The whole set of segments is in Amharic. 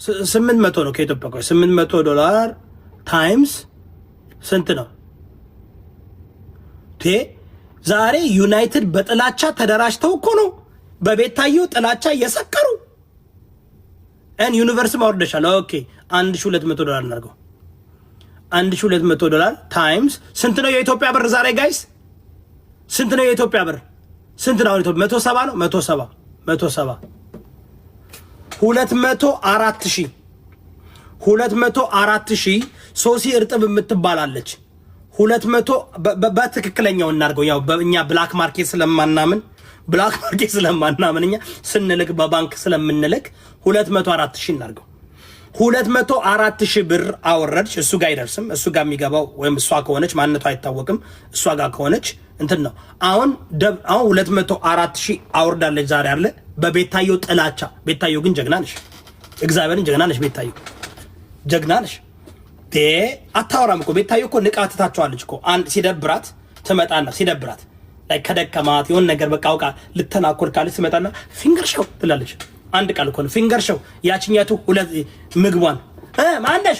800 ነው ከኢትዮጵያ ቆይ $800 ታይምስ ስንት ነው? ዛሬ ዩናይትድ በጥላቻ ተደራጅተው እኮ ነው በቤታዮ ጥላቻ እየሰከሩ and ዩኒቨርስ ማውርደሻል። ኦኬ $1200 እናርገው። $1200 ታይምስ ስንት ነው የኢትዮጵያ ብር ዛሬ ጋይስ? ስንት ነው የኢትዮጵያ ብር? ስንት ነው ኢትዮጵያ? 170 ነው 170 204,000 ሶሲ እርጥብ የምትባላለች 200 በትክክለኛው እናርገው። ያው እኛ ብላክ ማርኬት ስለማናምን እኛ ስንልክ በባንክ ስለምንልክ 204,000 እናርገው። 204,000 ብር አወረድሽ። እሱ ጋር አይደርስም። እሱ ጋር የሚገባው ወይም እሷ ከሆነች ማንነቷ አይታወቅም። እሷ ጋር ከሆነች እንትን ነው። አሁን 204,000 አወርዳለች ዛሬ አለ በቤታዮ ጥላቻ። ቤታዮ ግን ጀግና ነሽ፣ እግዚአብሔርን ጀግና ነሽ። ቤታዮ ጀግና ነሽ። አታወራም እኮ ቤታዮ እኮ ንቃትታቸዋለች እኮ። አንድ ሲደብራት ትመጣና ሲደብራት ላይ ከደከማት የሆነ ነገር በቃ አውቃ ልተናኮል ካለች ትመጣና ፊንገር ሾው ትላለች። አንድ ቃል እኮ ነው ፊንገር ሾው። ያቺኛቱ ሁለት ምግቧን ማንደሽ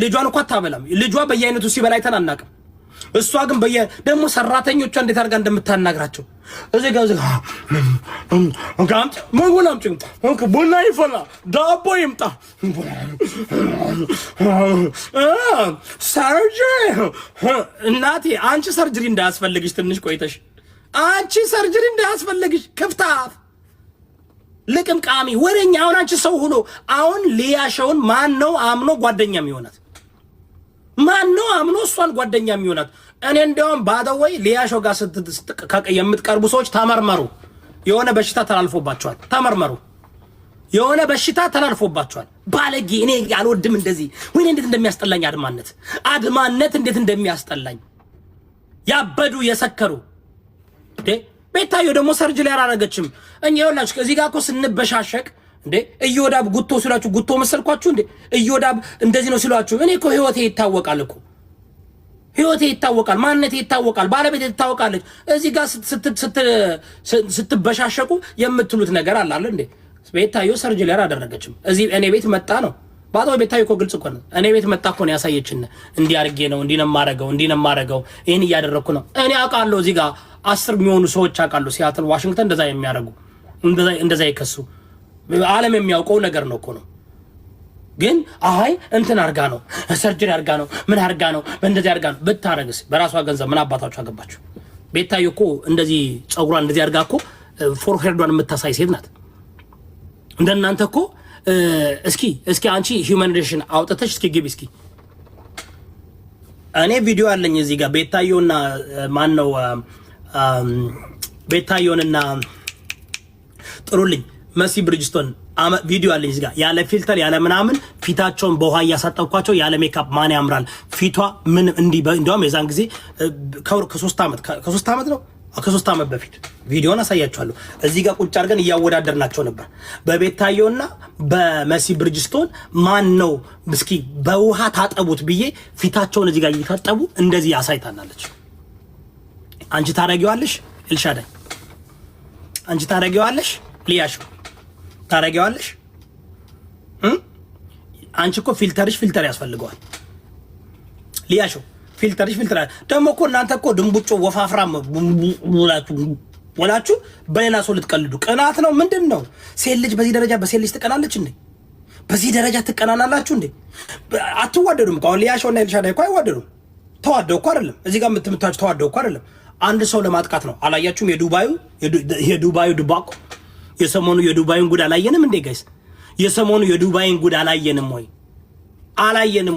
ልጇን እኮ አታበላም። ልጇ በየአይነቱ ሲበላ አይተን አናውቅም። እሷ ግን ደግሞ ሰራተኞቿ እንዴት አድርጋ እንደምታናግራቸው እዚህ ጋር ጋምጥ ምግቡን አምጪ፣ ቡና ይፈላ፣ ዳቦ ይምጣ፣ ሰርጀሪ። እናቴ አንቺ ሰርጀሪ እንዳያስፈልግሽ ትንሽ ቆይተሽ አንቺ ሰርጀሪ እንዳያስፈልግሽ ክፍታፍ ልቅም ቃሚ ወሬኛ። አሁን አንቺ ሰው ሁሉ አሁን ሊያሸውን ማን ነው አምኖ ጓደኛ የሚሆናት? ማን ነው አምኖ እሷን ጓደኛ የሚሆናት? እኔ እንደውም ባደወይ ሊያሾ ጋር የምትቀርቡ ሰዎች ተመርመሩ። የሆነ በሽታ ተላልፎባቸዋል። ተመርመሩ። የሆነ በሽታ ተላልፎባቸዋል። ባለጌ እኔ አልወድም እንደዚህ። ወይኔ እንዴት እንደሚያስጠላኝ አድማነት እንዴት እንደሚያስጠላኝ ያበዱ የሰከሩ ቤታዮ ደግሞ ሰርጀሪ አላረገችም። እኛ ይኸውላችሁ እዚህ ጋር እኮ ስንበሻሸቅ እንዴ እዮዳብ ጉቶ ሲሏችሁ ጉቶ መሰልኳችሁ እንዴ? እዮዳብ እንደዚህ ነው ሲሏችሁ እኔ እኮ ህይወቴ ይታወቃል እኮ ህይወቴ ይታወቃል፣ ማንነቴ ይታወቃል፣ ባለቤቴ ትታወቃለች። እዚህ ጋር ስትበሻሸቁ የምትሉት ነገር አለ እንዴ? ቤታዮ ሰርጀሪ አላደረገችም። እዚህ እኔ ቤት መጣ ነው ባዶ። ቤታዮ እኮ ግልጽ እኮ ነው። እኔ ቤት መጣ እኮ ነው ያሳየችን። እንዲህ አድርጌ ነው እንዲህ ነው የማረገው ይሄን እያደረኩ ነው። እኔ አውቃለሁ። እዚህ ጋር 10 የሚሆኑ ሰዎች አውቃለሁ ሲያትል ዋሽንግተን እንደዛ የሚያደርጉ እንደዛ ይከሱ ዓለም የሚያውቀው ነገር ነው እኮ ነው። ግን አይ እንትን አርጋ ነው ሰርጀሪ አርጋ ነው ምን አርጋ ነው እንደዚህ አርጋ ነው ብታረግስ በራሷ ገንዘብ ምን አባታችሁ አገባችሁ? ቤታዮ እኮ እንደዚህ ጸጉሯን እንደዚህ አርጋ እኮ ፎርሄርዷን የምታሳይ ሴት ናት። እንደናንተ እኮ እስኪ አንቺ ሂውማን ሪሌሽን አውጥተሽ እስኪ ግቢ እስኪ። እኔ ቪዲዮ አለኝ እዚህ ጋር ቤታዮና ማን ነው ቤታዮንና ጥሩልኝ መሲ ብሪጅስቶን ቪዲዮ አለኝ እዚህ ጋር ያለ ፊልተር ያለ ምናምን ፊታቸውን በውሃ እያሳጠብኳቸው ያለ ሜካፕ ማን ያምራል ፊቷ ምን እንዲህ እንደውም የዛን ጊዜ ከ3 ዓመት በፊት ቪዲዮን አሳያችኋለሁ። እዚህ ጋር ቁጭ አድርገን እያወዳደርናቸው ነበር በቤታዮና በመሲ ብሪጅስቶን ማን ነው እስኪ በውሃ ታጠቡት ብዬ ፊታቸውን እዚህ ጋር እየታጠቡ እንደዚህ ያሳይታናለች። አንቺ ታረጊዋለሽ ኤልሻዳይ፣ አንቺ ታረጊዋለሽ ሊያሾ ታረጊዋለሽ። አንቺ እኮ ፊልተር ያስፈልገዋል ሊያሾ ፊልተር ደግሞ እኮ እናንተ እኮ ድንቡጮ ወፋፍራም ወላችሁ በሌላ ሰው ልትቀልዱ ቅናት ነው ምንድን ነው? ሴት ልጅ በዚህ ደረጃ በሴት ልጅ ትቀናለች እንዴ? በዚህ ደረጃ ትቀናናላችሁ እንዴ? አትዋደዱም እኮ አሁን ሊያሾ እና ኤልሻዳይ እኮ አይዋደዱም። ተዋደው እኮ አይደለም እዚህ ጋር የምትምታችሁ ተዋደው እኮ አይደለም። አንድ ሰው ለማጥቃት ነው። አላያችሁም? የዱባዩ ድባቆ የሰሞኑ የዱባይን ጉድ አላየንም እንዴ ጋይስ? የሰሞኑ የዱባይን ጉድ አላየንም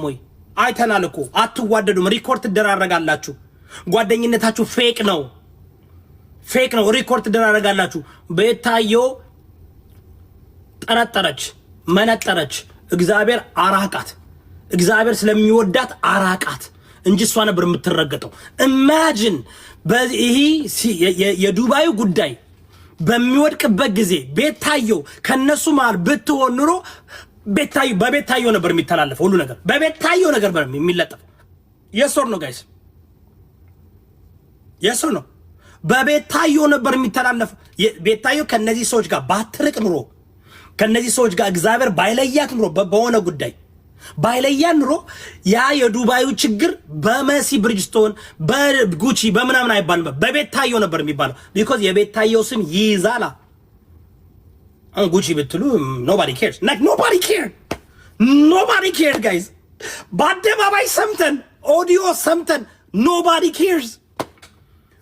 ወይ? አይተናል እኮ። አትዋደዱም፣ ሪኮርድ ትደራረጋላችሁ። ጓደኝነታችሁ ፌክ ነው፣ ሪኮርድ ትደራረጋላችሁ። ቤታዮ ጠረጠረች፣ መነጠረች፣ እግዚአብሔር አራቃት። እግዚአብሔር ስለሚወዳት አራቃት እንጂ እሷ ነበር የምትረገጠው። ኢማጂን በዚህ የዱባዩ ጉዳይ በሚወድቅበት ጊዜ ቤታዮ ከነሱ መሃል ብትሆን ኑሮ በቤታዮ ነበር የሚተላለፈው ሁሉ ነገር፣ በቤታዮ ነገር ነበር የሚለጠፈው። የሶር ነው ጋይስ፣ የሶር ነው። በቤታዮ ነበር የሚተላለፈው። ቤታዮ ከነዚህ ሰዎች ጋር ባትርቅ ኑሮ ከነዚህ ሰዎች ጋር እግዚአብሔር ባይለያት ኑሮ በሆነ ጉዳይ ባይለያን ኑሮ ያ የዱባዩ ችግር በመሲ ብሪጅስቶን በጉቺ በምናምን አይባልም፣ በቤታዮ ነበር የሚባለው። ቢኮዝ የቤታዮ ስም ይይዛላ። አሁን ጉቺ ብትሉ nobody cares, like nobody cared guys። በአደባባይ ሰምተን ኦዲዮ ሰምተን nobody cares።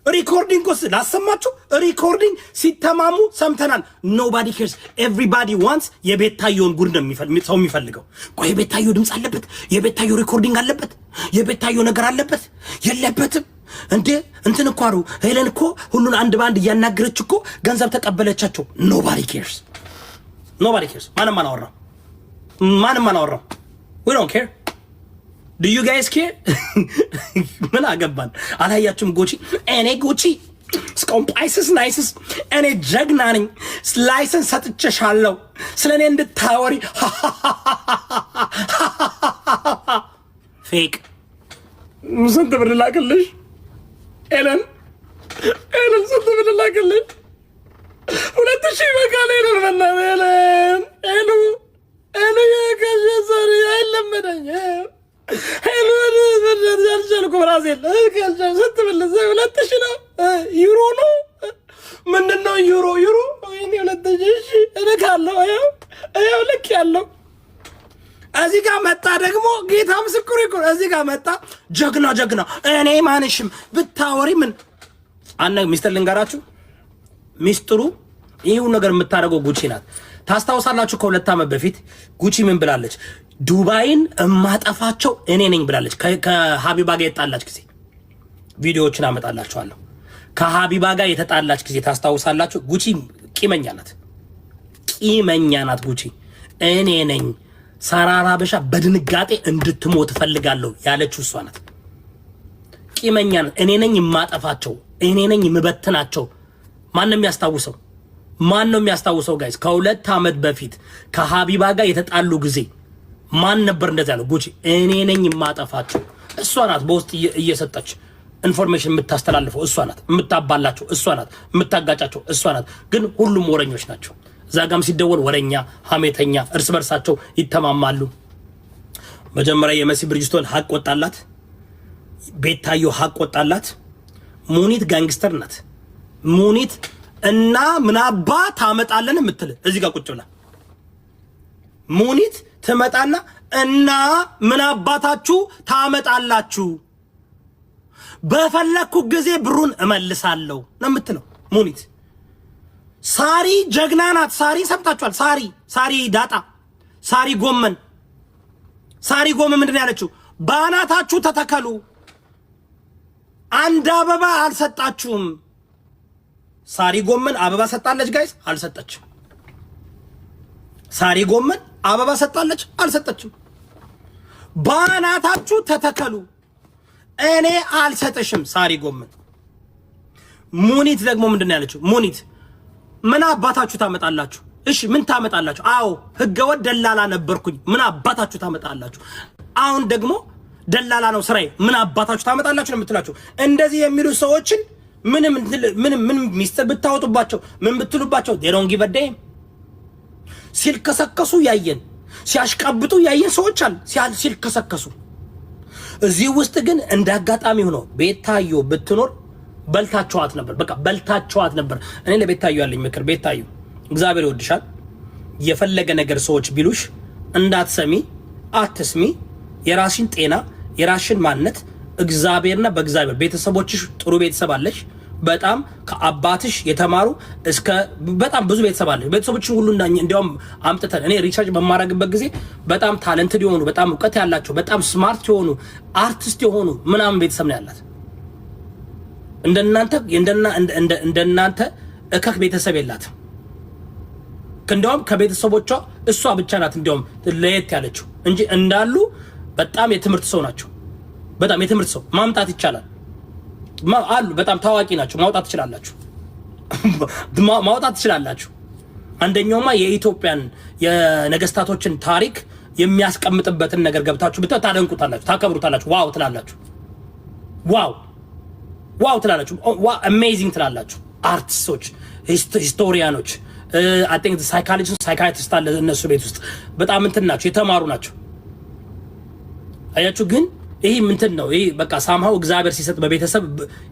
ሪኮርዲንግ ኮስ ላሰማችሁ፣ ሪኮርዲንግ ሲተማሙ ሰምተናል። nobody cares, everybody wants የቤታዮን ጉድ ነው ሰው የሚፈልገው። ቆይ የቤታዮ ድምፅ አለበት፣ የቤታዮ ሪኮርዲንግ አለበት፣ የቤታዮ ነገር አለበት የለበትም እንዴ? እንትን እኮ አሩ ሄለን እኮ ሁሉን አንድ ባንድ እያናገረች እኮ ገንዘብ ተቀበለቻቸው። nobody cares። ማንም አላወራም። we don't care. do you guys care? ምን አገባን? አላያችሁም? እኔ ጉቺ ስኮምፓይስስ ናይስስ እኔ ጀግና ነኝ፣ ላይሰንስ ሰጥቼሻለሁ ስለኔ እንድታወሪ። ፌክ ስንት ብር ላክልሽ? ኤለን ስንት ብር ላክልሽ? 2000 በቃ ኤለን በእናትህ ኤሉ የከሸሰሪ አይለመደኝ ያልቻልኩ ብራዚል ስንት ብልዘ 2000 ነው። ዩሮ ነው ምንድን ነው? ዩሮ ወይኔ 2000 እልካለሁ። ያው ልክ ያለው እዚህ ጋር መጣ ደግሞ ጌታ ምስክሩ ይቆር። እዚህ ጋር መጣ ጀግና እኔ ማንሽም ብታወሪ ምን አነ ሚስተር ልንገራችሁ፣ ሚስጥሩ ይሄው ነገር የምታደርገው ጉቺ ናት። ታስታውሳላችሁ? ከ2 ዓመት በፊት ጉቺ ምን ብላለች? ዱባይን እማጠፋቸው እኔ ነኝ ብላለች። ከሀቢባ ጋር የተጣላች ጊዜ ቪዲዮዎችን አመጣላችኋለሁ። ከሀቢባ ጋር የተጣላች ጊዜ ታስታውሳላችሁ? ጉቺ ቂመኛ ናት ጉቺ። እኔ ነኝ ሰራራ በሻ በድንጋጤ እንድትሞት ፈልጋለሁ ያለችው እሷ ናት። ቂመኛ ናት። እኔ ነኝ የማጠፋቸው፣ እኔ ነኝ የምበትናቸው። ማን ነው የሚያስታውሰው? ጋይስ ከ2 ዓመት በፊት ከሀቢባ ጋር የተጣሉ ጊዜ ማን ነበር እንደዛ ያለው? ጉቺ እኔ ነኝ የማጠፋቸው። እሷ ናት በውስጥ እየሰጠች ኢንፎርሜሽን የምታስተላልፈው እሷ ናት። የምታባላቸው እሷ ናት። የምታጋጫቸው እሷ ናት። ግን ሁሉም ወረኞች ናቸው። ዛጋም ሲደወል ወረኛ፣ ሀሜተኛ፣ እርስ በርሳቸው ይተማማሉ። መጀመሪያ የመሲ ብሪጅስቶን ሀቅ ወጣላት፣ ቤታዮ ሀቅ ወጣላት። ሙኒት ጋንግስተር ናት። ሙኒት እና ምናባ ታመጣለን የምትል እዚህ ጋር ቁጭ ብላ ሙኒት ትመጣና እና ምን አባታችሁ ታመጣላችሁ፣ በፈለኩ ጊዜ ብሩን እመልሳለሁ ነው የምትለው ሙኒት። ሳሪ ጀግና ናት። ሳሪ ሰምታችኋል? ሳሪ ዳጣ፣ ሳሪ ጎመን ምንድን ነው ያለችው? ባናታችሁ ተተከሉ፣ አንድ አበባ አልሰጣችሁም። ሳሪ ጎመን አበባ ሰጣለች ጋይስ? አልሰጠችም። ሳሪ ጎመን አበባ ሰጣለች? አልሰጠችም። ባናታችሁ ተተከሉ፣ እኔ አልሰጠሽም። ሳሪ ጎመን። ሙኒት ደግሞ ምንድን ነው ያለችው? ሙኒት ምን አባታችሁ ታመጣላችሁ? እሺ ምን ታመጣላችሁ? አዎ ህገወጥ ደላላ ነበርኩኝ። ምን አባታችሁ ታመጣላችሁ? አሁን ደግሞ ደላላ ነው ስራዬ። ምን አባታችሁ ታመጣላችሁ ነው የምትላችሁ። እንደዚህ የሚሉ ሰዎችን ምንም ሚስጥር ብታወጡባቸው ምን ብትሉባቸው they don't give a damn። ሲልከሰከሱ ያየን፣ ሲያሽቃብጡ ያየን ሰዎች አሉ ሲልከሰከሱ። እዚህ ውስጥ ግን እንዳጋጣሚ ሆኖ ቤታዮ ብትኖር በልታቸዋት ነበር። በቃ በልታቸዋት ነበር። እኔ ለቤታዮ ያለኝ ምክር፣ ቤታዮ እግዚአብሔር ይወድሻል። የፈለገ ነገር ሰዎች ቢሉሽ እንዳትሰሚ፣ አትስሚ። የራስሽን ጤና፣ የራስሽን ማንነት እግዚአብሔርና በእግዚአብሔር ቤተሰቦችሽ ጥሩ ቤተሰብ አለሽ። በጣም ከአባትሽ የተማሩ እስከ በጣም ብዙ ቤተሰብ አለሽ። ቤተሰቦችን ሁሉ እንዲያውም አምጥተን እኔ ሪሰርች በማድረግበት ጊዜ በጣም ታለንትድ የሆኑ በጣም እውቀት ያላቸው በጣም ስማርት የሆኑ አርቲስት የሆኑ ምናምን ቤተሰብ ነው ያላት። እንደናንተ እከክ ቤተሰብ የላትም። እንደውም ከቤተሰቦቿ እሷ ብቻ ናት እንደውም ለየት ያለችው እንጂ እንዳሉ በጣም የትምህርት ሰው ናቸው። በጣም የትምህርት ሰው ማምጣት ይቻላል አሉ። በጣም ታዋቂ ናቸው። ማውጣት ትችላላችሁ። አንደኛውማ የኢትዮጵያን የነገስታቶችን ታሪክ የሚያስቀምጥበትን ነገር ገብታችሁ ታደንቁታላችሁ፣ ታከብሩታላችሁ። ዋው ትላላችሁ። ዋው ትላላችሁ። አሜዚንግ ትላላችሁ። አርቲስቶች፣ ሂስቶሪያኖች አይ ቲንክ ሳይኮሎጂስት ሳይካትሪስት አለ እነሱ ቤት ውስጥ በጣም እንትን ናቸው የተማሩ ናቸው። አያችሁ ግን ይሄ ምንትን ነው? ይሄ በቃ ሳምሃው እግዚአብሔር ሲሰጥ በቤተሰብ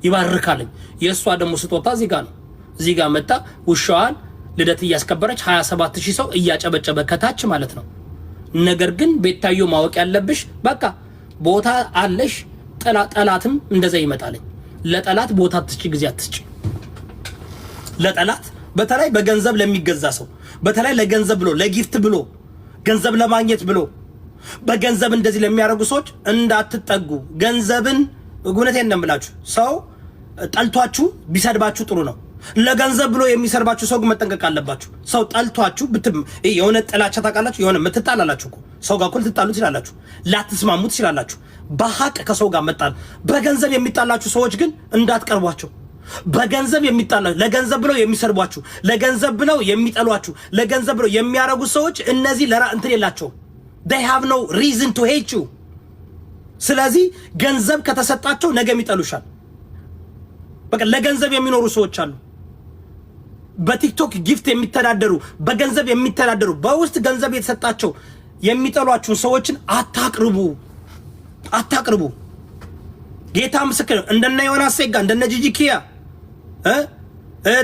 ይባርካልኝ። የእሷ ደግሞ ስጦታ እዚህ ጋር ነው። እዚህ ጋር መጣ ውሻዋን ልደት እያስከበረች 27000 ሰው እያጨበጨበ ከታች ማለት ነው። ነገር ግን ቤታዮ ማወቅ ያለብሽ በቃ ቦታ አለሽ። ጠላትም እንደዛ ይመጣልኝ። ለጠላት ቦታ አትስጪ፣ ጊዜ አትስጪ ለጠላት። በተለይ በገንዘብ ለሚገዛ ሰው፣ በተለይ ለገንዘብ ብሎ ለጊፍት ብሎ ገንዘብ ለማግኘት ብሎ በገንዘብ እንደዚህ ለሚያደርጉ ሰዎች እንዳትጠጉ። ገንዘብን እውነቴን ነው የምላችሁ። ሰው ጠልቷችሁ ቢሰድባችሁ ጥሩ ነው። ለገንዘብ ብሎ የሚሰርባችሁ ሰው መጠንቀቅ አለባችሁ። ሰው ጠልቷችሁ የሆነ ጥላቻ ታውቃላችሁ። የሆነ ምትጣላላችሁ እኮ ሰው ጋር እኮ ልትጣሉ ትችላላችሁ፣ ላትስማሙ ትችላላችሁ። በሐቅ ከሰው ጋር መጣል። በገንዘብ የሚጣላችሁ ሰዎች ግን እንዳትቀርቧቸው። በገንዘብ የሚጣላችሁ፣ ለገንዘብ ብለው የሚሰርቧችሁ፣ ለገንዘብ ብለው የሚጠሏችሁ፣ ለገንዘብ ብለው የሚያረጉ ሰዎች እነዚህ እንትን የላቸውም። they have no reason to hate you። ስለዚህ ገንዘብ ከተሰጣቸው ነገም ይጠሉሻል። በቃ ለገንዘብ የሚኖሩ ሰዎች አሉ። በቲክቶክ ጊፍት የሚተዳደሩ፣ በገንዘብ የሚተዳደሩ፣ በውስጥ ገንዘብ የተሰጣቸው የሚጠሏችሁን ሰዎችን አታቅርቡ። ጌታ ምስክር እንደነ ዮናስ ሴጋ እንደነ ጂጂኪያ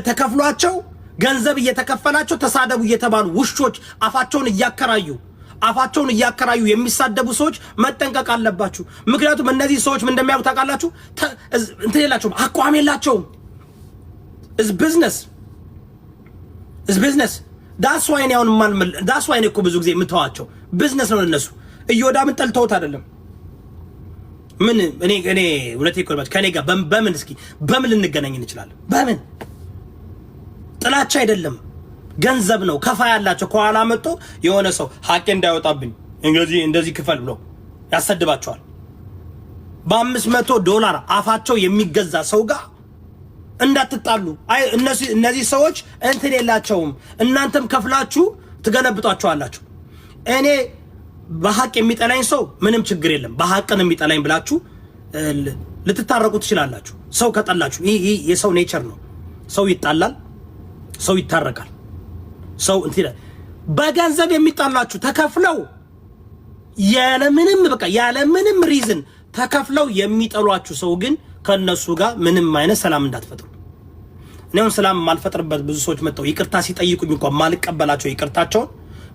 ተከፍሏቸው ገንዘብ እየተከፈላቸው ተሳደቡ እየተባሉ ውሾች አፋቸውን እያከራዩ የሚሳደቡ ሰዎች መጠንቀቅ አለባችሁ። ምክንያቱም እነዚህ ሰዎች ምን እንደሚያውቁ ታውቃላችሁ? እንትን የላቸውም፣ አቋም የላቸውም። is business that's why እኔ እኮ ብዙ ጊዜ የምተዋቸው ቢዝነስ ነው ለነሱ። እዮዳምን ጠልተውት አይደለም። ምን እኔ ሁለቴ ኮርባች ከኔ ጋር በምን ልንገናኝ እንችላለን? በምን ጥላቻ አይደለም፣ ገንዘብ ነው። ከፋ ያላቸው ከኋላ መጥቶ የሆነ ሰው ሀቄ እንዳይወጣብኝ እንደዚህ ክፈል ብሎ ያሰድባቸዋል። $500 አፋቸው የሚገዛ ሰው ጋር እንዳትጣሉ። እነዚህ ሰዎች እንትን የላቸውም። እናንተም ከፍላችሁ ትገለብጧቸዋላችሁ። እኔ በሐቅ የሚጠላኝ ሰው ምንም ችግር የለም። በሐቅን የሚጠላኝ ብላችሁ ልትታረቁ ትችላላችሁ። ሰው ከጠላችሁ ይሄ የሰው ኔቸር ነው። ሰው ይጣላል፣ ሰው ይታረቃል። ሰው እንትን በገንዘብ የሚጣላችሁ ተከፍለው ያለምንም ሪዝን ተከፍለው የሚጠሏችሁ ሰው ግን ከነሱ ጋር ምንም አይነት ሰላም እንዳትፈጥሩ። እኔም ሰላም ማልፈጥርበት ብዙ ሰዎች መጥተው ይቅርታ ሲጠይቁኝ እንኳን ማልቀበላቸው ይቅርታቸውን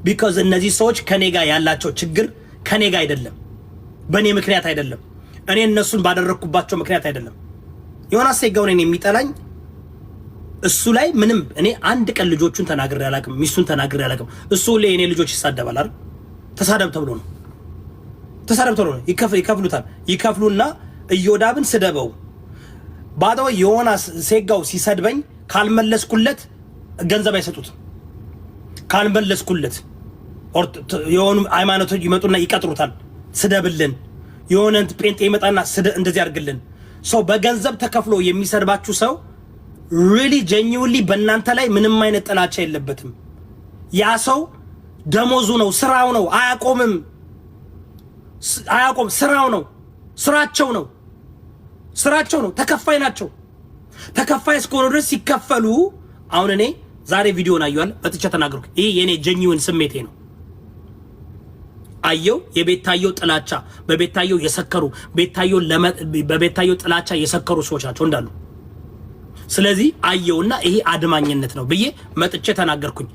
because እነዚህ ሰዎች ከኔ ጋር ያላቸው ችግር ከኔ ጋር አይደለም፣ በኔ ምክንያት አይደለም፣ እኔ እነሱን ባደረኩባቸው ምክንያት አይደለም። ዮናስ ሴጋው እኔን የሚጠላኝ እሱ ላይ ምንም እኔ አንድ ቀን ልጆቹን ተናግሬ አላውቅም፣ ሚስቱን ተናግሬ አላውቅም። እሱ ላይ እኔ ልጆች ይሳደባል አይደል? ተሳደብ ተብሎ ነው ይከፍሉና እዮዳብን ስደበው ባዶ ዮናስ ሴጋው ሲሰድበኝ ካልመለስኩለት ገንዘብ አይሰጡትም። ካልመለስኩለት የሆኑ ሃይማኖቶች ይመጡና ይቀጥሩታል። ስደብልን የሆነ ጴንጤ ይመጣና እንደዚህ አድርግልን። ሰው በገንዘብ ተከፍሎ የሚሰድባችሁ ሰው really genuinely በእናንተ ላይ ምንም አይነት ጥላቻ የለበትም። ያ ሰው ደሞዙ ነው፣ ስራው ነው፣ አያቆም፣ ስራው ነው፣ ስራቸው ነው፣ ተከፋይ ናቸው። ተከፋይ እስከሆኑ ድረስ ሲከፈሉ አሁን እኔ ዛሬ ቪዲዮን አየዋል በጥቻ ተናገርኩ። ይሄ የኔ ጀኒውን ስሜቴ ነው። አየው የቤታየው ጥላቻ በቤታየው የሰከሩ በቤታየው ጥላቻ የሰከሩ ሰዎች ናቸው እንዳሉ። ስለዚህ አየውና ይሄ አድማኝነት ነው ብዬ መጥቼ ተናገርኩኝ።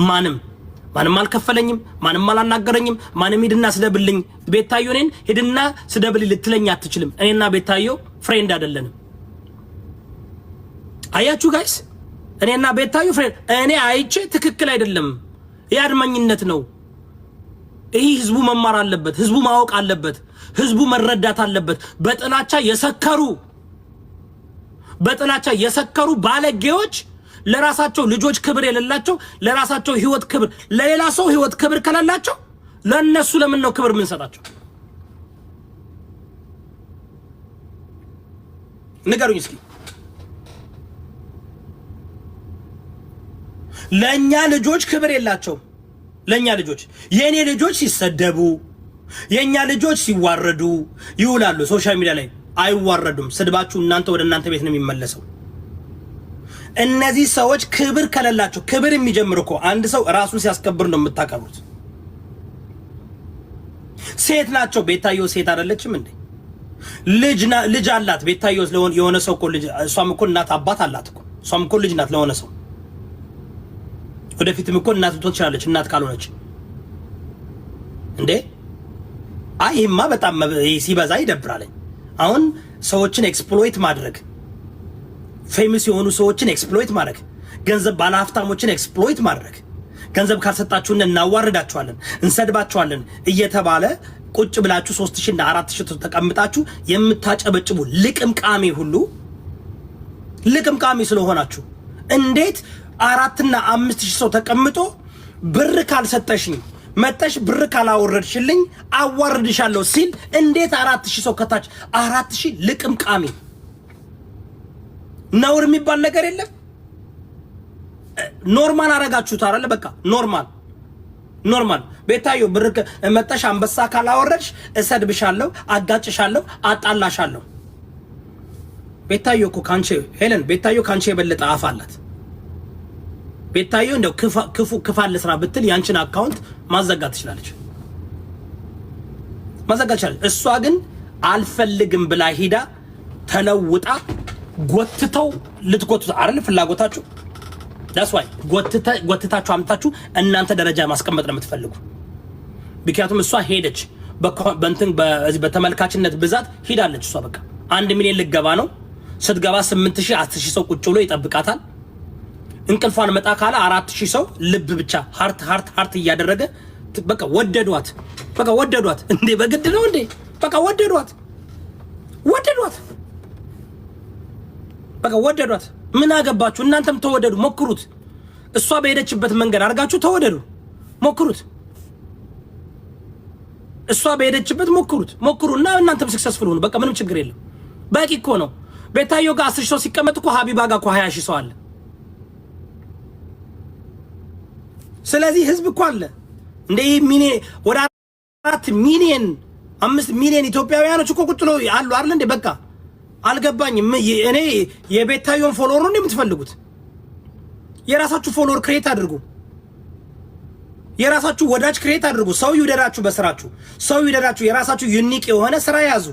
ማንም አልከፈለኝም፣ ማንም አላናገረኝም። ማንም ሂድና ስደብልኝ ቤታየው እኔን ሂድና ስደብልኝ ልትለኝ አትችልም። እኔና ቤታየው ፍሬንድ አይደለንም። አያችሁ ጋይስ፣ እኔና ቤታየው ፍሬንድ እኔ አይቼ ትክክል አይደለም። ይሄ አድማኝነት ነው። ይሄ ህዝቡ መማር አለበት፣ ህዝቡ ማወቅ አለበት፣ ህዝቡ መረዳት አለበት። በጥላቻ የሰከሩ ባለጌዎች ለራሳቸው ልጆች ክብር የሌላቸው፣ ለራሳቸው ህይወት ክብር፣ ለሌላ ሰው ህይወት ክብር ከሌላቸው ለነሱ ለምን ነው ክብር የምንሰጣቸው? ንገሩኝ እስኪ። ለኛ ልጆች ክብር የላቸው። ለኛ ልጆች የኔ ልጆች ሲሰደቡ የኛ ልጆች ሲዋረዱ ይውላሉ። ሶሻል ሚዲያ ላይ አይዋረዱም። ስድባችሁ እናንተ ወደ እናንተ ቤት ነው የሚመለሰው። እነዚህ ሰዎች ክብር ከሌላቸው ክብር የሚጀምር እኮ አንድ ሰው ራሱን ሲያስከብር ነው የምታከብሩት። ሴት ናቸው። ቤታዮ ሴት አይደለችም እንዴ? ልጅ አላት ቤታዮ የሆነ ሰው እኮ ልጅ እሷም እኮ እናት አባት አላት እኮ እሷም እኮ ልጅ ናት ለሆነ ሰው። ወደፊትም እኮ እናት ልትሆን ትችላለች እናት ካልሆነች እንዴ። ይሄማ በጣም ሲበዛ ይደብራለኝ። አሁን ሰዎችን ኤክስፕሎይት ማድረግ፣ ፌመስ የሆኑ ሰዎችን ኤክስፕሎይት ማድረግ፣ ገንዘብ ባለሀብታሞችን ኤክስፕሎይት ማድረግ፣ ገንዘብ ካልሰጣችሁን እናዋርዳችኋለን እንሰድባችኋለን እየተባለ ቁጭ ብላችሁ 3000 እና 4000 ተቀምጣችሁ የምታጨበጭቡ ልቅምቃሚ ሁሉ ልቅምቃሚ ስለሆናችሁ እንዴት 4 እና 5000 ሰው ተቀምጦ ብር ካልሰጠሽኝ መጠሽ ብር ካላወረድሽልኝ አዋርድሻለሁ ሲል እንዴት 4000 ሰው ከታች 4000 ልቅምቃሚ ነውር የሚባል ነገር የለም። ኖርማል አረጋችሁት አይደለ? በቃ ኖርማል ቤታዮ ብር መጠሽ አንበሳ ካላወረድሽ እሰድብሻለሁ፣ አጋጭሻለሁ፣ አጣላሻለሁ። ቤታዮ እኮ ካንቺ ሄለን ቤታዮ ካንቺ የበለጠ አፍ አላት። ቤታዮ እንደው ክፋል ስራ ብትል ያንቺን አካውንት ማዘጋት ትችላለች። እሷ ግን አልፈልግም ብላ ሂዳ ተለውጣ ጎትተው ልትጎትቱ አይደል ፍላጎታችሁ። that's why ጎትታችሁ አምጣችሁ እናንተ ደረጃ ማስቀመጥ ነው የምትፈልጉ። ምክንያቱም እሷ ሄደች በእንትን በዚህ በተመልካችነት ብዛት ሄዳለች። እሷ በቃ 1 ሚሊዮን ልገባ ነው። ስትገባ 8000 10000 ሰው ቁጭ ብሎ ይጠብቃታል። እንቅልፏን መጣ ካለ 4000 ሰው ልብ ብቻ ሃርት እያደረገ በቃ ወደዷት እንዴ! በግድ ነው እንዴ? በቃ ወደዷት። ምን አገባችሁ? እናንተም ተወደዱ፣ ሞክሩት። እሷ በሄደችበት መንገድ አድርጋችሁ ተወደዱ፣ ሞክሩት። እሷ በሄደችበት ሞክሩና እናንተም ሰክሰስፉል ሁኑ። በቃ ምንም ችግር የለም። በቂ እኮ ነው። ቤታዮ ጋር 10 ሰው ሲቀመጥ እኮ ሀቢባ ጋር እኮ 20 ሰው አለ። ስለዚህ ህዝብ እኮ አለ እንዴ ወደ 4 ሚሊዮን 5 ሚሊዮን ኢትዮጵያውያኖች እኮ ቁጥሎ አሉ አይደል እንዴ? በቃ አልገባኝም። እኔ የቤታዮን ፎሎወር ነው የምትፈልጉት? የራሳችሁ ፎሎወር ክሬት አድርጉ። የራሳችሁ ወዳጅ ክሬት አድርጉ። ሰው ይወደዳችሁ በስራችሁ። ሰው ይወደዳችሁ። የራሳችሁ ዩኒክ የሆነ ስራ ያዙ።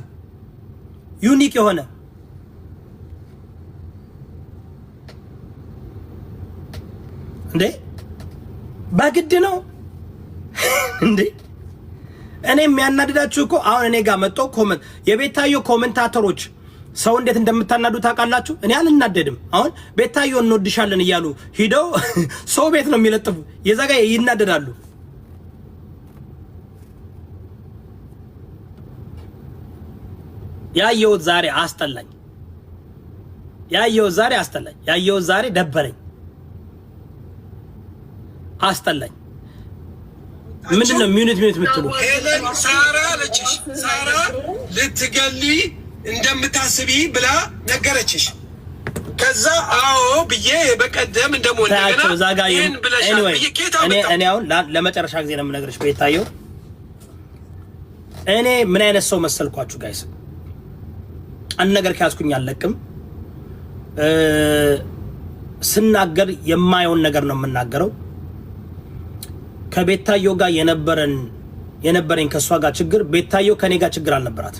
ዩኒክ የሆነ እንዴ በግድ ነው እንዴ? እኔ የሚያናድዳችሁ እኮ አሁን እኔ ጋር መጥቶ ኮመንት የቤታዮ ኮሜንታተሮች ሰው እንዴት እንደምታናዱ ታውቃላችሁ? እኔ አልናደድም። አሁን ቤታዮ እንወድሻለን እያሉ ሂደው ሰው ቤት ነው የሚለጥፉ። የዛ ጋር ይናደዳሉ። ያየሁት ዛሬ አስጠላኝ። ያየሁት ዛሬ ደበረኝ፣ አስጠላኝ። ምንድነው ሚኒት የምትሉ? ሄለን ሳራ ለችሽ ሳራ ልትገሊ እንደምታስቢ ብላ ነገረችሽ። ከዛ አዎ ብዬ በቀደም እንደሞለገና ይሄን ብለሻል ብዬ እኔ አሁን ለመጨረሻ ጊዜ ነው የምነግርሽ ቤታዮ። እኔ ምን አይነት ሰው መሰልኳችሁ ጋይስ? አንድ ነገር ካስኩኝ አለቅም። ስናገር የማየውን ነገር ነው የምናገረው። ከቤታዮ ጋር የነበረኝ ከሷ ጋር ችግር ቤታዮ ከኔ ጋር ችግር አልነበራት።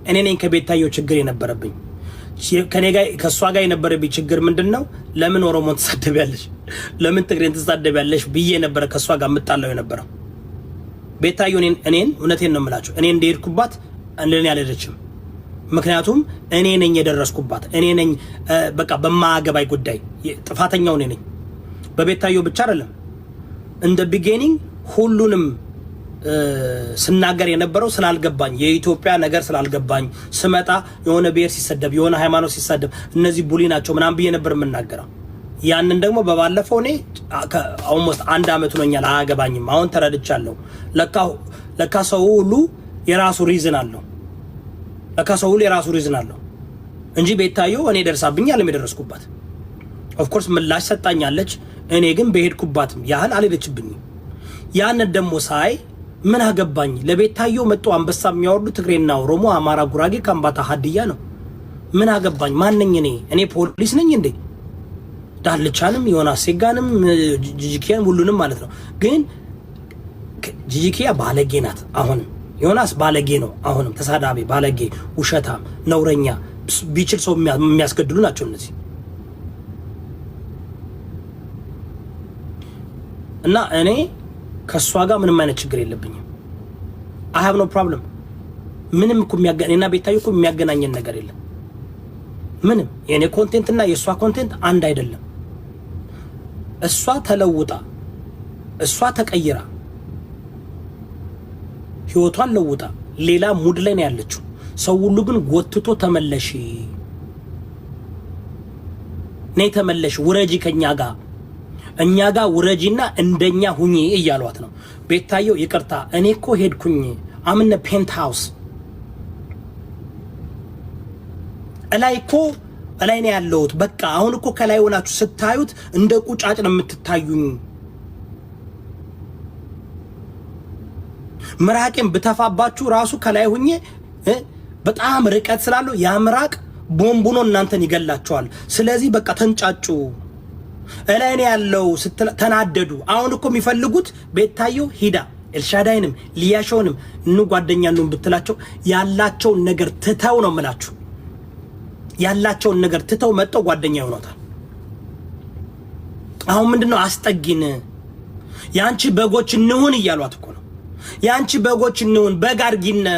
እኔ ነኝ ከቤታዮ ችግር የነበረብኝ። ከኔ ጋር ከሷ ጋር የነበረብኝ ችግር ምንድነው? ለምን ኦሮሞን ተሳደቢያለሽ? ለምን ትግሬን ተሳደቢያለሽ ብዬ ነበር ከሷ ጋር መጣላው የነበረው። ቤታዮ እኔን እውነቴን ነው የምላችሁ፣ እኔ እንደሄድኩባት እንደኔ አልሄደችም። ምክንያቱም እኔ ነኝ የደረስኩባት። እኔ ነኝ በቃ በማያገባኝ ጉዳይ ጥፋተኛው እኔ ነኝ። በቤታዮ ብቻ አይደለም እንደ ቢጊኒንግ ሁሉንም ስናገር የነበረው ስላልገባኝ የኢትዮጵያ ነገር ስላልገባኝ ስመጣ የሆነ ብሔር ሲሰደብ የሆነ ሃይማኖት ሲሰደብ እነዚህ ቡሊ ናቸው ምናምን ብዬ ነበር የምናገረው። ያንን ደግሞ በባለፈው እኔ ኦልሞስት 1 አመት ሆኛል አያገባኝም። አሁን ተረድቻለሁ። ለካ ሰው ሁሉ የራሱ ሪዝን አለው። እንጂ ቤታዮ እኔ ደርሳብኝ ያለም የደረስኩባት ኦፍ ኮርስ ምላሽ ሰጣኛለች። እኔ ግን በሄድኩባትም ያህል አልሄደችብኝም። ያንን ደግሞ ሳይ ምን አገባኝ? ለቤታዮ መጥቶ አንበሳ የሚያወርዱ ትግሬና ኦሮሞ፣ አማራ፣ ጉራጌ፣ ከምባታ፣ ሀዲያ ነው። ምን አገባኝ? ማንኝ እኔ ፖሊስ ነኝ እንዴ? ዳልቻንም ዮናስ ሴጋንም ጂጂኪያን ሁሉንም ማለት ነው። ግን ጂጂኪያ ባለጌ ናት። አሁንም ዮናስ ባለጌ ነው። አሁንም ተሳዳቢ፣ ባለጌ፣ ውሸታም፣ ነውረኛ ቢችል ሰው የሚያስገድሉ ናቸው እነዚህ። እና እኔ ከሷ ጋር ምንም አይነት ችግር የለብኝም። I have no problem። ምንም እኮ እና ቤታዬ እኮ የሚያገናኘን ነገር የለም። ምንም የኔ ኮንቴንት እና የሷ ኮንቴንት አንድ አይደለም። እሷ ተለውጣ እሷ ተቀይራ ህይወቷን ለውጣ ሌላ ሙድ ላይ ነው ያለችው። ሰው ሁሉ ግን ጎትቶ ተመለሽ ነይ ተመለሽ ውረጂ ከኛ ጋር እኛ ጋር ውረጂና እንደኛ ሁኚ እያሏት ነው። ቤታየው ይቅርታ እኔ እኮ ሄድኩኝ አምነ ፔንት ሃውስ እላይ ነው ያለሁት። በቃ አሁን እኮ ከላይ ሆናችሁ ስታዩት እንደ ቁጫጭ ነው የምትታዩኝ። ምራቄን ብተፋባችሁ ራሱ ከላይ ሁኜ በጣም ርቀት ስላለው ያ ምራቅ ቦምቡኖ እናንተን ይገላቸዋል። ስለዚህ በቃ ተንጫጩ። እላይ ነው ያለው ተናደዱ። አሁን እኮ የሚፈልጉት ቤታየው ሂዳ ኤልሻዳይንም ሊያሾንም ጓደኛ ነው ብትላቸው ያላቸውን ነገር ትተው ነው የምላችሁ። ያላቸውን ነገር ትተው መጥተው ጓደኛ ይሆናታል። አሁን ምንድነው አስጠጊን ያንቺ በጎች እንሁን እያሏት እኮ ነው። ያንቺ በጎች እንሁን በግ አድርጊነ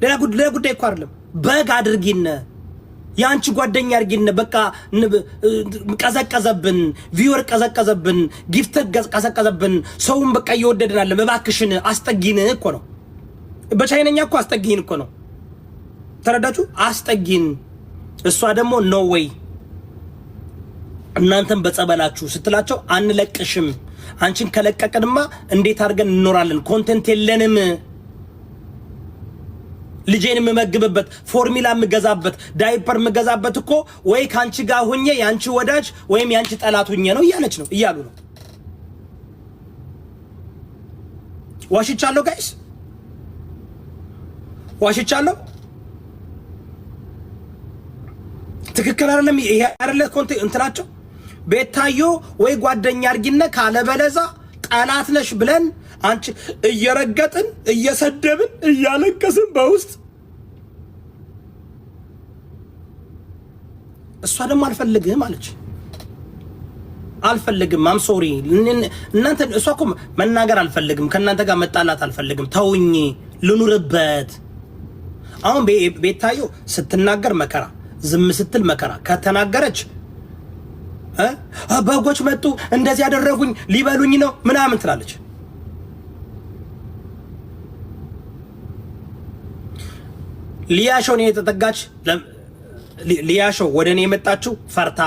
ሌላ ጉዳይ እኮ አይደለም። በግ አድርጊነ ያንቺ ጓደኛ አድርጊነ። በቃ ቀዘቀዘብን፣ ቪወር ቀዘቀዘብን፣ ጊፍተር ቀዘቀዘብን፣ ሰውን በቃ እየወደድናል። እባክሽን አስጠጊን እኮ ነው። በቻይነኛ እኮ አስጠጊን እኮ ነው። ተረዳችሁ? አስጠጊን። እሷ ደግሞ ኖ ዌይ እናንተም በጸበላችሁ ስትላቸው አንለቅሽም። አንቺን ከለቀቅንማ እንዴት አድርገን እንኖራለን? ኮንቴንት የለንም። ልጄን የምመግብበት ፎርሙላ የምገዛበት ዳይፐር የምገዛበት እኮ ወይ ካንቺ ጋር ሆኜ ያንቺ ወዳጅ ወይም ያንቺ ጠላት ሆኜ ነው እያሉ ነው። ዋሽቻለሁ ጋይስ፣ ዋሽቻለሁ። ትክክል አይደለም። ይሄ አይደለ ኮንቴንት እንትናቸው። ቤታዮ ወይ ጓደኛ አርጊነ ካለበለዛ ጠላት ነሽ ብለን አንቺ እየረገጥን እየሰደብን እያለቀስን በውስጥ እሷ ደግሞ አልፈልግም አለች። አልፈልግም አም ሶሪ እናንተ እሷ እኮ መናገር አልፈልግም፣ ከእናንተ ጋር መጣላት አልፈልግም፣ ተውኝ ልኑርበት። አሁን ቤታዮ ስትናገር መከራ፣ ዝም ስትል መከራ። ከተናገረች በጎች መጡ እንደዚህ ያደረጉኝ ሊበሉኝ ነው ምናምን ትላለች። ሊያሾ ነው የተጠጋች። ሊያሾ ወደ እኔ የመጣችው ፈርታ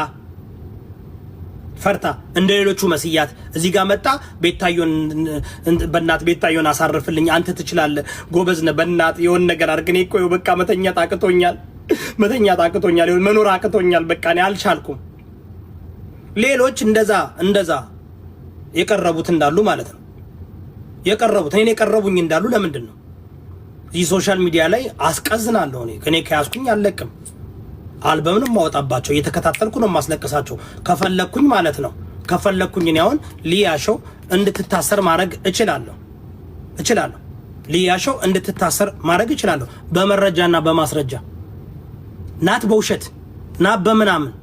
እንደ ሌሎቹ መስያት እዚህ ጋር መጣ። ቤታዮን በእናት ቤታዮን አሳርፍልኝ፣ አንተ ትችላለህ፣ ጎበዝ ነህ፣ በእናት የሆነ ነገር አድርገኝ እኮ በቃ መተኛት አቅቶኛል፣ መኖር አቅቶኛል፣ በቃ እኔ አልቻልኩም። ሌሎች እንደዛ የቀረቡት እንዳሉ ማለት ነው። እኔን የቀረቡኝ እንዳሉ ለምንድን ነው እዚህ ሶሻል ሚዲያ ላይ አስቀዝናለሁ? እኔ ከያዝኩኝ አልለቅም። አልበምንም ማወጣባቸው እየተከታተልኩ ነው ማስለቀሳቸው ከፈለኩኝ ማለት ነው። ከፈለኩኝ እኔ አሁን ሊያሾው እንድትታሰር ማድረግ እችላለሁ። ሊያሾው እንድትታሰር ማድረግ እችላለሁ በመረጃና በማስረጃ፣ ናት በውሸት ናት በምናምን።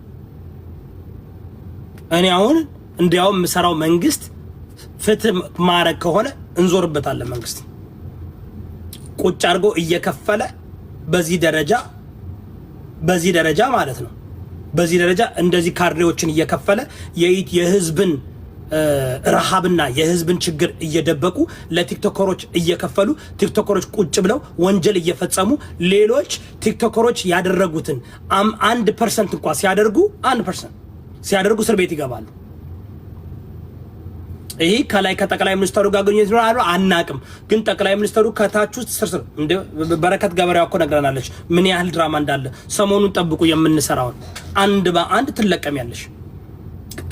እኔ አሁን እንዲያውም የምሰራው መንግስት ፍትህ ማረግ ከሆነ እንዞርበታለን። መንግስት ቁጭ አድርጎ እየከፈለ በዚህ ደረጃ ማለት ነው። በዚህ ደረጃ እንደዚህ ካድሬዎችን እየከፈለ የህዝብን ረሃብና የህዝብን ችግር እየደበቁ ለቲክቶከሮች እየከፈሉ ቲክቶከሮች ቁጭ ብለው ወንጀል እየፈጸሙ ሌሎች ቲክቶከሮች ያደረጉትን 1% እንኳን ሲያደርጉ እስር ቤት ይገባሉ። ይሄ ከላይ ከጠቅላይ ሚኒስተሩ ጋር ግንኙነት ይኖራሉ አናቅም። ግን ጠቅላይ ሚኒስተሩ ከታች ውስጥ ስርስር እንደ በረከት ገበሬው እኮ ነግራናለች ምን ያህል ድራማ እንዳለ። ሰሞኑን ጠብቁ የምንሰራውን አንድ በአንድ ትለቀሚያለሽ።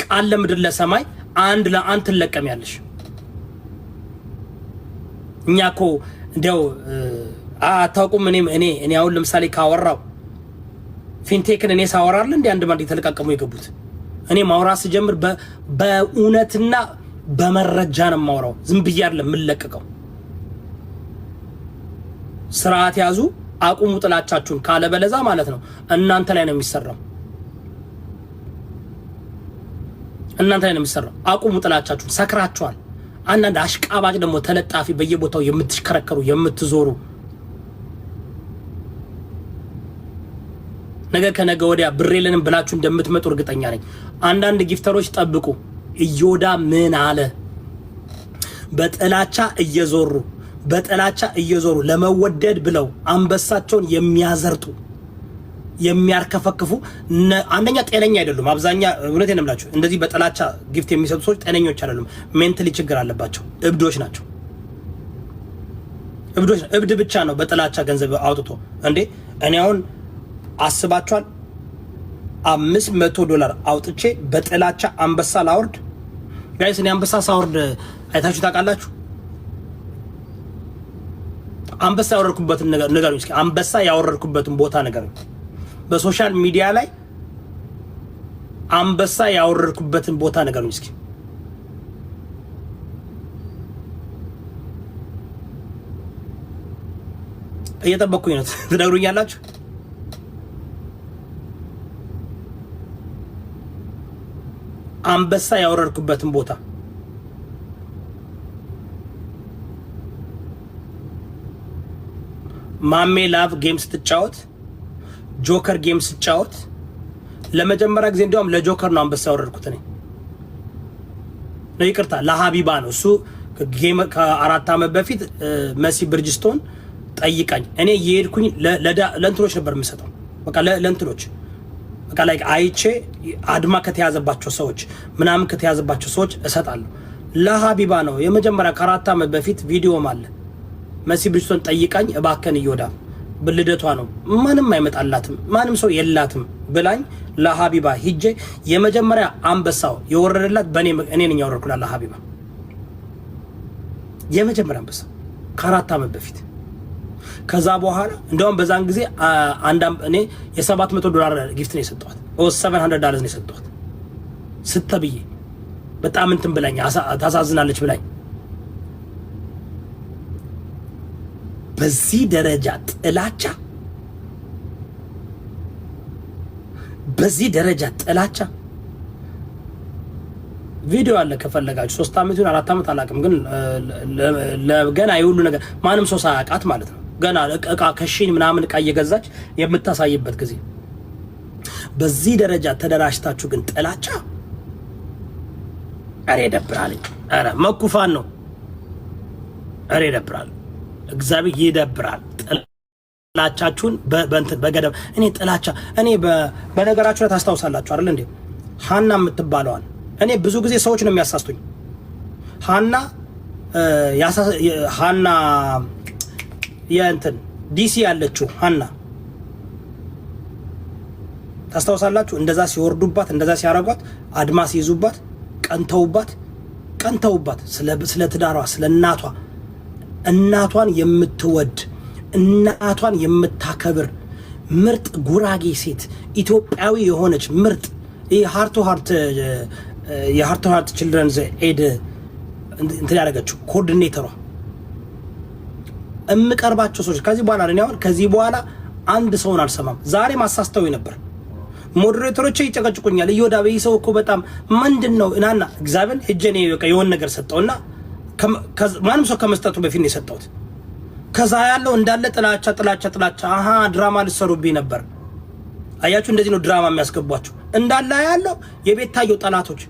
ቃል ለምድር ለሰማይ አንድ ለአንድ ትለቀሚያለሽ። እኛ እኮ እንደው አታውቁም። እኔ አሁን ለምሳሌ ካወራው ፊንቴክን እኔ ሳወራል እንደ አንድ ባንድ የተለቃቀሙ የገቡት እኔ ማውራት ስጀምር በእውነትና በመረጃ ነው ማውራው። ዝም ብዬ አይደለም የምለቀቀው። ስርዓት ያዙ፣ አቁሙ ጥላቻችሁን። ካለ በለዛ ማለት ነው እናንተ ላይ ነው የሚሰራው። እናንተ ላይ ነው የሚሰራው። አቁሙ ጥላቻችሁን። ሰክራችኋል። አንዳንድ አሽቃባጭ ደግሞ ተለጣፊ በየቦታው የምትሽከረከሩ የምትዞሩ ነገ ከነገ ወዲያ ብር የለንም ብላችሁ እንደምትመጡ እርግጠኛ ነኝ። አንዳንድ ጊፍተሮች ጠብቁ። እዮዳ ምን አለ? በጥላቻ እየዞሩ ለመወደድ ብለው አንበሳቸውን የሚያዘርጡ የሚያርከፈክፉ አንደኛ ጤነኛ አይደሉም። አብዛኛ እውነቴን ነው የምላችሁ እንደዚህ በጥላቻ ጊፍት የሚሰጡ ሰዎች ጤነኞች አይደሉም። ሜንታሊ ችግር አለባቸው። እብዶች ናቸው። እብድ ብቻ ነው በጥላቻ ገንዘብ አውጥቶ እንዴ። እኔ አሁን አስባችኋል $500 አውጥቼ በጥላቻ አንበሳ ላወርድ? ጋይስ እኔ አንበሳ ሳወርድ አይታችሁ ታውቃላችሁ? አንበሳ ያወረድኩበትን ነገር እስኪ አንበሳ ያወረድኩበትን ቦታ ነገር በሶሻል ሚዲያ ላይ አንበሳ ያወረድኩበትን ቦታ ነገር እስኪ እየጠበቅኩኝ ነው። ትነግሩኛላችሁ? አንበሳ ያወረድኩበትን ቦታ ማሜ ላቭ ጌም ስትጫወት ጆከር ጌም ስትጫወት ለመጀመሪያ ጊዜ እንዲያውም ለጆከር ነው አንበሳ ያወረድኩት እኔ ነው። ይቅርታ ለሀቢባ ነው። እሱ ጌም ከ4 ዓመት በፊት መሲ ብርጅስቶን ጠይቃኝ እኔ እየሄድኩኝ ለእንትኖች ነበር የምሰጠው። በቃ ለእንትኖች በቃ ላይ አይቼ አድማ ከተያዘባቸው ሰዎች ምናምን ከተያዘባቸው ሰዎች እሰጣለሁ። ለሀቢባ ነው የመጀመሪያ ከ4 ዓመት በፊት ቪዲዮም አለ። መሲ ብርጅስቶን ጠይቃኝ እባከን እየወዳ በልደቷ ነው ማንም አይመጣላትም ማንም ሰው የላትም ብላኝ ለሀቢባ ሂጄ የመጀመሪያ አንበሳው የወረደላት እኔ ነኝ ያወረድኩላት ለሀቢባ የመጀመሪያ አንበሳ ከ4 ዓመት በፊት። ከዛ በኋላ እንደውም በዛን ጊዜ እኔ $700 ጊፍት ነው የሰጠኋት። $700 ነው የሰጠኋት ስተብዬ በጣም እንትን ብላኝ ታሳዝናለች ብላኝ። በዚህ ደረጃ ጥላቻ ቪዲዮ አለ ከፈለጋችሁ 3 ዓመት ይሁን 4 ዓመት አላውቅም፣ ግን ገና የሁሉ ነገር ማንም ሰው ሳያውቃት ማለት ነው ገና እቃ ከሺን ምናምን እቃ እየገዛች የምታሳይበት ጊዜ። በዚህ ደረጃ ተደራጅታችሁ ግን ጥላቻ አሬ ይደብራል። አረ መኩፋን ነው። አሬ ይደብራል። እግዚአብሔር ይደብራል። ጥላቻችሁን በገደብ እኔ ጥላቻ በነገራችሁ ላይ ታስታውሳላችሁ አይደል እንዴ? ሃና የምትባለዋል እኔ ብዙ ጊዜ ሰዎች ነው የሚያሳስቱኝ። ሃና የእንትን ዲሲ ያለችው ሃና ታስታውሳላችሁ? እንደዛ ሲወርዱባት እንደዛ ሲያረጓት አድማ ሲይዙባት ቀንተውባት ስለ ትዳሯ ስለ እናቷን የምትወድ እናቷን የምታከብር ምርጥ ጉራጌ ሴት ኢትዮጵያዊ የሆነች ምርጥ የሃርት ሃርት ችልድረንስ ኤድ እንትን ያደረገችው ኮኦርዲኔተሯ እምቀርባቸው ሰዎች ከዚህ በኋላ አንድ ሰውን አልሰማም። ዛሬ ማሳስተው ነበር። ሞዴሬተሮች ይጨቀጭቁኛል። እዮዳ በይሰው እኮ በጣም ምንድነው እናና እግዚአብሔር እጀኔ የሆነ ነገር ሰጠውና ማንም ሰው ከመስጠቱ በፊት ነው የሰጠሁት። ከዛ ያለው እንዳለ ጥላቻ አሃ ድራማ ልሰሩብኝ ነበር። አያችሁ እንደዚህ ነው ድራማ የሚያስገቧችሁ። እንዳለ ያለው የቤታየው ጠላቶች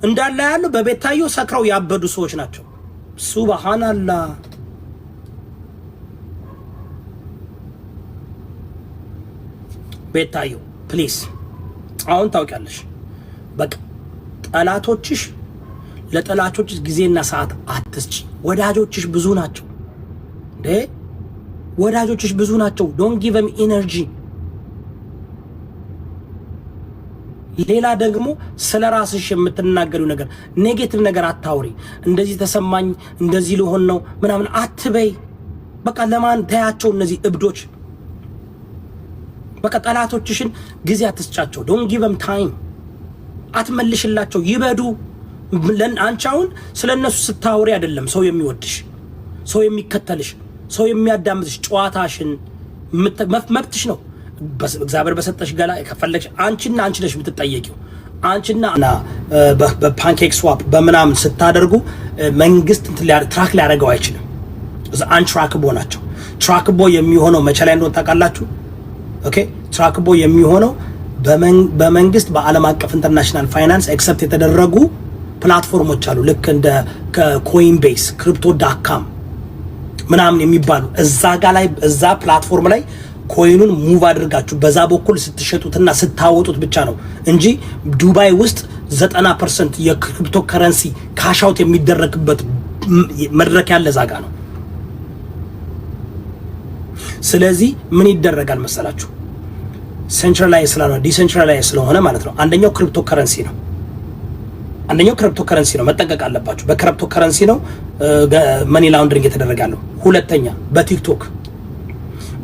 እንዳለ ያለው በቤታየው ሰክረው ያበዱ ሰዎች ናቸው። ሱብሃንአላህ። ቤታየው ፕሊዝ አሁን ታውቂያለሽ። በቃ ጠላቶችሽ ለጠላቶችሽ ጊዜና ሰዓት አትስጪ። ወዳጆችሽ ብዙ ናቸው ወዳጆችሽ ብዙ ናቸው። ዶንት ጊቭ them energy። ሌላ ደግሞ ስለ ራስሽ የምትናገሪው ነገር ኔጌቲቭ ነገር አታውሪ። እንደዚህ ተሰማኝ እንደዚህ ሊሆን ነው ምናምን አትበይ። በቃ ለማን ታያቸው እነዚህ እብዶች። በቃ ጠላቶችሽን ጊዜ አትስጫቸው። ዶንት ጊቭ them time። አትመልሽላቸው ይበዱ። አንቺ አሁን ስለነሱ ስታወሪ አይደለም ሰው የሚወድሽ፣ ሰው የሚከተልሽ፣ ሰው የሚያዳምጥሽ። ጨዋታሽን መብትሽ ነው። እግዚአብሔር በሰጠሽ ገላ ከፈለግሽ አንቺና አንቺ ነሽ የምትጠየቂው። አንቺና በፓንኬክ ስዋፕ በምናምን ስታደርጉ መንግስት ትራክ ሊያደርገው አይችልም። አንትራክቦ ናቸው። ትራክቦ የሚሆነው መቼ ላይ እንደሆነ ታውቃላችሁ? ኦኬ ትራክቦ የሚሆነው በመንግስት በዓለም አቀፍ ኢንተርናሽናል ፋይናንስ ኤክሰፕት የተደረጉ ፕላትፎርሞች አሉ። ልክ እንደ ኮይንቤስ፣ ክሪፕቶ.com ምናምን የሚባሉ እዛ ፕላትፎርም ላይ ኮይኑን ሙቭ አድርጋችሁ በዛ በኩል ስትሸጡትና ስታወጡት ብቻ ነው እንጂ ዱባይ ውስጥ 90% የክሪፕቶ ከረንሲ ካሻውት የሚደረግበት መድረክ ያለ ዛጋ ነው። ስለዚህ ምን ይደረጋል መሰላችሁ? ሴንትራላይዝ ስለሆነ ዲሴንትራላይዝ ስለሆነ ማለት ነው። አንደኛው ክሪፕቶ ከረንሲ ነው። መጠንቀቅ አለባችሁ። በክሪፕቶ ከረንሲ ነው መኒ ላውንደሪንግ የተደረገ ያለው። ሁለተኛ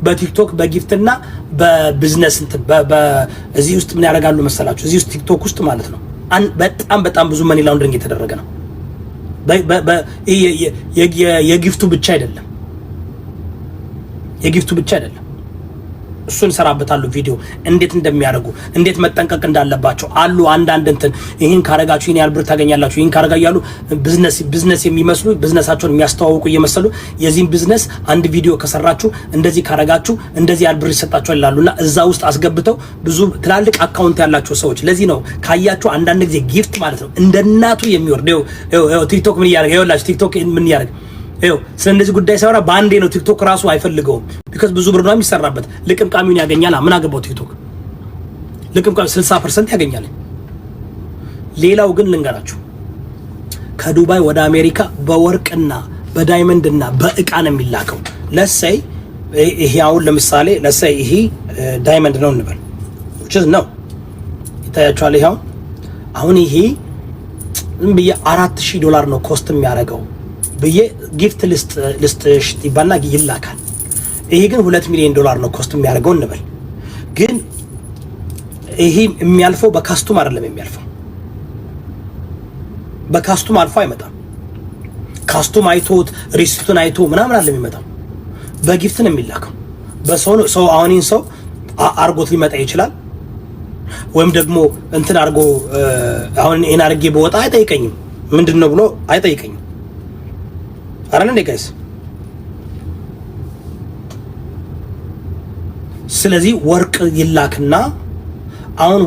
በቲክቶክ በጊፍትና በቢዝነስ እዚህ ውስጥ ምን ያደርጋሉ መሰላችሁ? እዚህ ውስጥ ቲክቶክ ውስጥ ማለት ነው በጣም ብዙ መኒ ላውንደሪንግ የተደረገ ነው። የጊፍቱ ብቻ አይደለም። እሱን ሰራበታለሁ ቪዲዮ እንዴት እንደሚያደርጉ እንዴት መጠንቀቅ እንዳለባቸው አሉ። አንዳንድ ይሄን ካረጋችሁ ይሄን ያህል ብር ታገኛላችሁ፣ ይሄን ካረጋችሁ ያሉ ቢዝነስ የሚመስሉ ቢዝነሳቸውን የሚያስተዋውቁ እየመሰሉ የዚህን ቢዝነስ አንድ ቪዲዮ ከሰራችሁ እንደዚህ ካረጋችሁ እንደዚህ ያህል ብር ይሰጣችኋል ይላሉና እዛ ውስጥ አስገብተው ብዙ ትላልቅ አካውንት ያላቸው ሰዎች። ለዚህ ነው ካያችሁ አንዳንድ ጊዜ ጊፍት ማለት ነው እንደናቱ የሚወርደው። ቲክቶክ ምን ያደርግ ይኸውላችሁ፣ ቲክቶክ ምን ያደርግ ይኸው ስለዚህ ጉዳይ ሳይወራ ባንዴ ነው። ቲክቶክ ራሱ አይፈልገውም። ቢካዝ ብዙ ብር ነው የሚሰራበት። ልቅምቃሚውን ያገኛል። ምን አገባው ቲክቶክ ልቅምቃሚ 60% ያገኛል። ሌላው ግን ልንገራችሁ፣ ከዱባይ ወደ አሜሪካ በወርቅና በዳይመንድና በእቃ ነው የሚላከው። ለሰይ ይሄ አሁን ለምሳሌ ለሰይ ይሄ ዳይመንድ ነው እንበል which is ነው ይታያችኋል። ይሄ አሁን ይሄ ዝም ብዬ $4000 ነው ኮስት የሚያደርገው ብዬ ጊፍት ሊስት ይባልና ይላካል። ይሄ ግን $2 ሚሊዮን ነው ኮስት የሚያደርገው እንበል። ግን ይሄ የሚያልፈው በካስቱም አይደለም የሚያልፈው። በካስቱም አልፎ አይመጣም። ካስቱም አይቶት ሪሲቱን አይቶ ምናምን አይደለም የሚመጣው። በጊፍት ነው የሚላከው። ሰው አሁን ሰው አርጎት ሊመጣ ይችላል። ወይም ደግሞ አርጎ አሁን ይሄን አርጌ በወጣ አይጠይቀኝም ምንድነው ብሎ አይጠይቀኝም። አረን እንደ ጋይስ ስለዚህ ወርቅ ይላክና አሁን